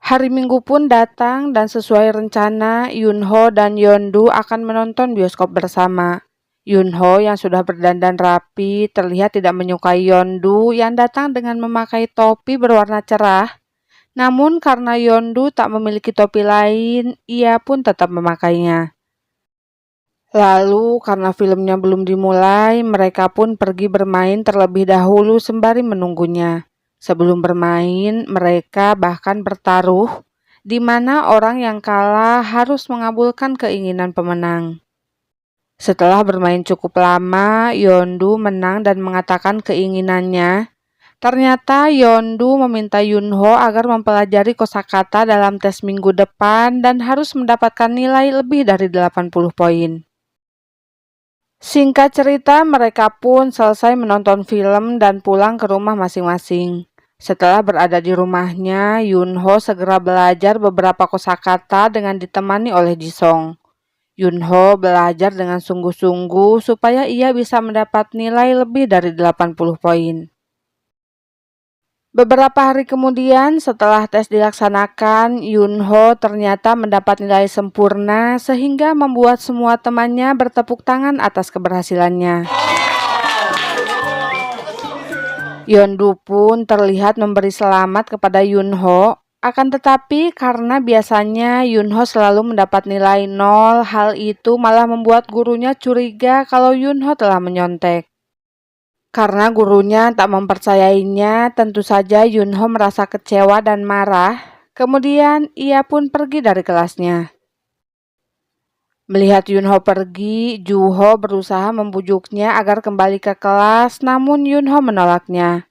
Hari Minggu pun datang dan sesuai rencana, Yunho dan Yeondu akan menonton bioskop bersama. Yunho yang sudah berdandan rapi terlihat tidak menyukai Yeondu yang datang dengan memakai topi berwarna cerah. Namun karena Yeondu tak memiliki topi lain, ia pun tetap memakainya. Lalu karena filmnya belum dimulai, mereka pun pergi bermain terlebih dahulu sembari menunggunya. Sebelum bermain, mereka bahkan bertaruh, di mana orang yang kalah harus mengabulkan keinginan pemenang. Setelah bermain cukup lama, Yeondu menang dan mengatakan keinginannya. Ternyata Yeondu meminta Yunho agar mempelajari kosakata dalam tes minggu depan dan harus mendapatkan nilai lebih dari 80 poin. Singkat cerita, mereka pun selesai menonton film dan pulang ke rumah masing-masing. Setelah berada di rumahnya, Yunho segera belajar beberapa kosakata dengan ditemani oleh Jisung. Yunho belajar dengan sungguh-sungguh supaya ia bisa mendapat nilai lebih dari 80 poin. Beberapa hari kemudian, setelah tes dilaksanakan, Yunho ternyata mendapat nilai sempurna sehingga membuat semua temannya bertepuk tangan atas keberhasilannya. Yeondu pun terlihat memberi selamat kepada Yunho. Akan tetapi karena biasanya Yunho selalu mendapat nilai 0, hal itu malah membuat gurunya curiga kalau Yunho telah menyontek. Karena gurunya tak mempercayainya, tentu saja Yunho merasa kecewa dan marah. Kemudian ia pun pergi dari kelasnya. Melihat Yunho pergi, Juho berusaha membujuknya agar kembali ke kelas, namun Yunho menolaknya.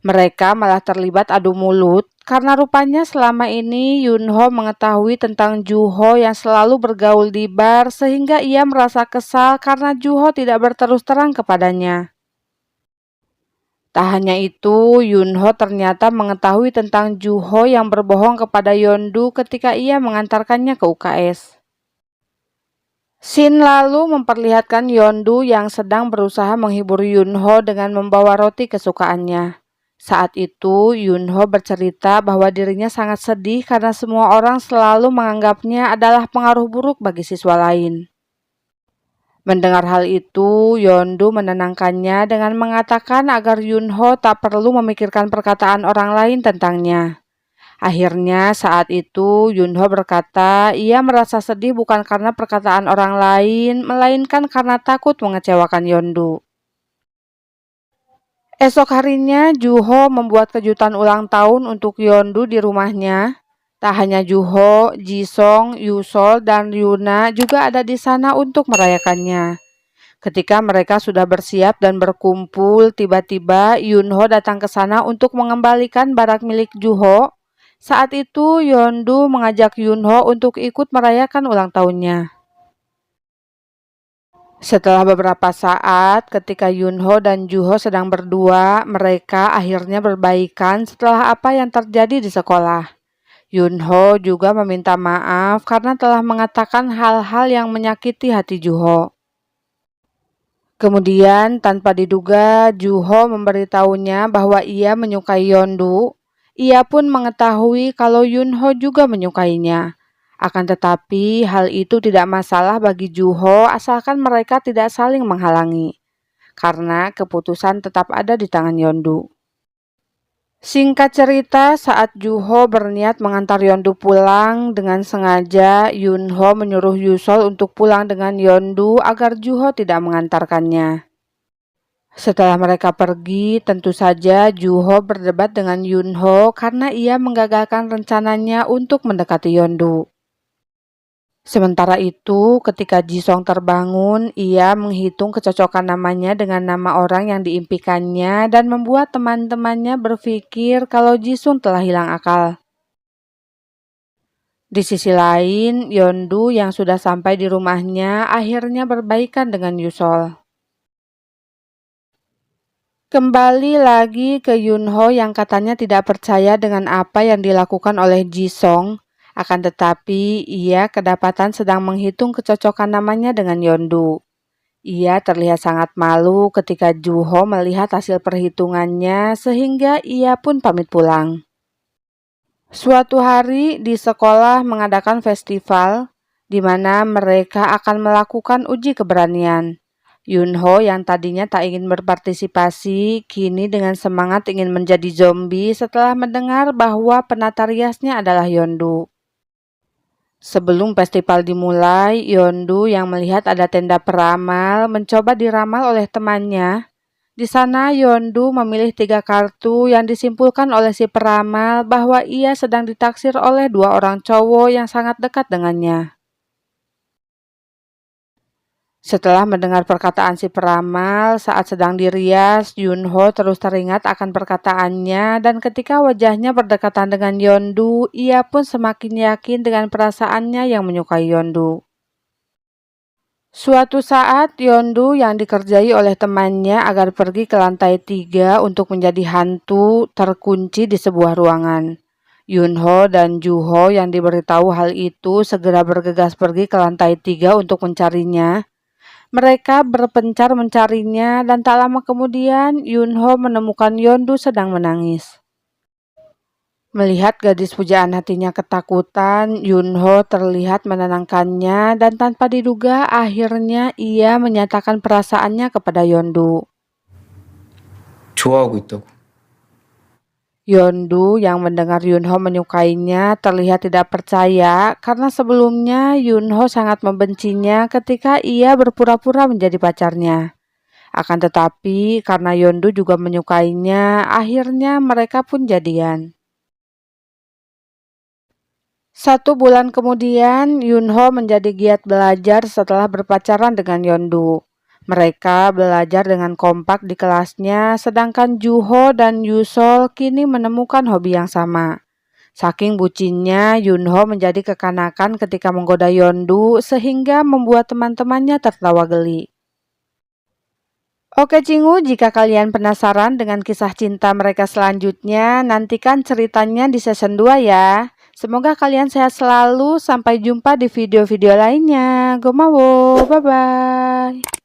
Mereka malah terlibat adu mulut karena rupanya selama ini Yunho mengetahui tentang Juho yang selalu bergaul di bar sehingga ia merasa kesal karena Juho tidak berterus terang kepadanya. Tak hanya itu, Yunho ternyata mengetahui tentang Juho yang berbohong kepada Yeondu ketika ia mengantarkannya ke UKS. Scene lalu memperlihatkan Yeondu yang sedang berusaha menghibur Yunho dengan membawa roti kesukaannya. Saat itu, Yunho bercerita bahwa dirinya sangat sedih karena semua orang selalu menganggapnya adalah pengaruh buruk bagi siswa lain. Mendengar hal itu, Yeondu menenangkannya dengan mengatakan agar Yunho tak perlu memikirkan perkataan orang lain tentangnya. Akhirnya saat itu Yunho berkata ia merasa sedih bukan karena perkataan orang lain, melainkan karena takut mengecewakan Yeondu. Esok harinya Juho membuat kejutan ulang tahun untuk Yeondu di rumahnya. Tak hanya Juho, Jisung, Yusol, dan Yuna juga ada di sana untuk merayakannya. Ketika mereka sudah bersiap dan berkumpul, tiba-tiba Yunho datang ke sana untuk mengembalikan barak milik Juho. Saat itu Yeondu mengajak Yunho untuk ikut merayakan ulang tahunnya. Setelah beberapa saat, ketika Yunho dan Juho sedang berdua, mereka akhirnya berbaikan setelah apa yang terjadi di sekolah. Yunho juga meminta maaf karena telah mengatakan hal-hal yang menyakiti hati Juho. Kemudian tanpa diduga, Juho memberitahunya bahwa ia menyukai Yeondu. Ia pun mengetahui kalau Yunho juga menyukainya. Akan tetapi, hal itu tidak masalah bagi Juho asalkan mereka tidak saling menghalangi. Karena keputusan tetap ada di tangan Yeondu. Singkat cerita, saat Juho berniat mengantar Yeondu pulang, dengan sengaja Yunho menyuruh Yusol untuk pulang dengan Yeondu agar Juho tidak mengantarkannya. Setelah mereka pergi, tentu saja Juho berdebat dengan Yunho karena ia menggagalkan rencananya untuk mendekati Yeondu. Sementara itu, ketika Jisung terbangun, ia menghitung kecocokan namanya dengan nama orang yang diimpikannya dan membuat teman-temannya berpikir kalau Jisung telah hilang akal. Di sisi lain, Yeondu yang sudah sampai di rumahnya akhirnya berbaikan dengan Yusol. Kembali lagi ke Yunho yang katanya tidak percaya dengan apa yang dilakukan oleh Jisung. Akan tetapi, ia kedapatan sedang menghitung kecocokan namanya dengan Yeondu. Ia terlihat sangat malu ketika Juho melihat hasil perhitungannya sehingga ia pun pamit pulang. Suatu hari di sekolah mengadakan festival di mana mereka akan melakukan uji keberanian. Yunho yang tadinya tak ingin berpartisipasi, kini dengan semangat ingin menjadi zombie setelah mendengar bahwa penata riasnya adalah Yondu. Sebelum festival dimulai, Yondu yang melihat ada tenda peramal mencoba diramal oleh temannya. Di sana Yondu memilih 3 kartu yang disimpulkan oleh si peramal bahwa ia sedang ditaksir oleh 2 orang cowok yang sangat dekat dengannya. Setelah mendengar perkataan si peramal saat sedang dirias, Yunho terus teringat akan perkataannya dan ketika wajahnya berdekatan dengan Yondu, ia pun semakin yakin dengan perasaannya yang menyukai Yondu. Suatu saat, Yondu yang dikerjai oleh temannya agar pergi ke lantai 3 untuk menjadi hantu terkunci di sebuah ruangan. Yunho dan Juho yang diberitahu hal itu segera bergegas pergi ke lantai 3 untuk mencarinya. Mereka berpencar mencarinya dan tak lama kemudian Yunho menemukan Yondu sedang menangis. Melihat gadis pujaan hatinya ketakutan, Yunho terlihat menenangkannya dan tanpa diduga akhirnya ia menyatakan perasaannya kepada Yondu. 좋아하고 있다고. Yondu yang mendengar Yunho menyukainya terlihat tidak percaya karena sebelumnya Yunho sangat membencinya ketika ia berpura-pura menjadi pacarnya. Akan tetapi karena Yondu juga menyukainya, akhirnya mereka pun jadian. 1 bulan kemudian, Yunho menjadi giat belajar setelah berpacaran dengan Yondu. Mereka belajar dengan kompak di kelasnya, sedangkan Juho dan Yusol kini menemukan hobi yang sama. Saking bucinnya, Yunho menjadi kekanakan ketika menggoda Yondu sehingga membuat teman-temannya tertawa geli. Oke Cingu, jika kalian penasaran dengan kisah cinta mereka selanjutnya, nantikan ceritanya di season 2 ya. Semoga kalian sehat selalu, sampai jumpa di video-video lainnya. Gomawo, bye-bye.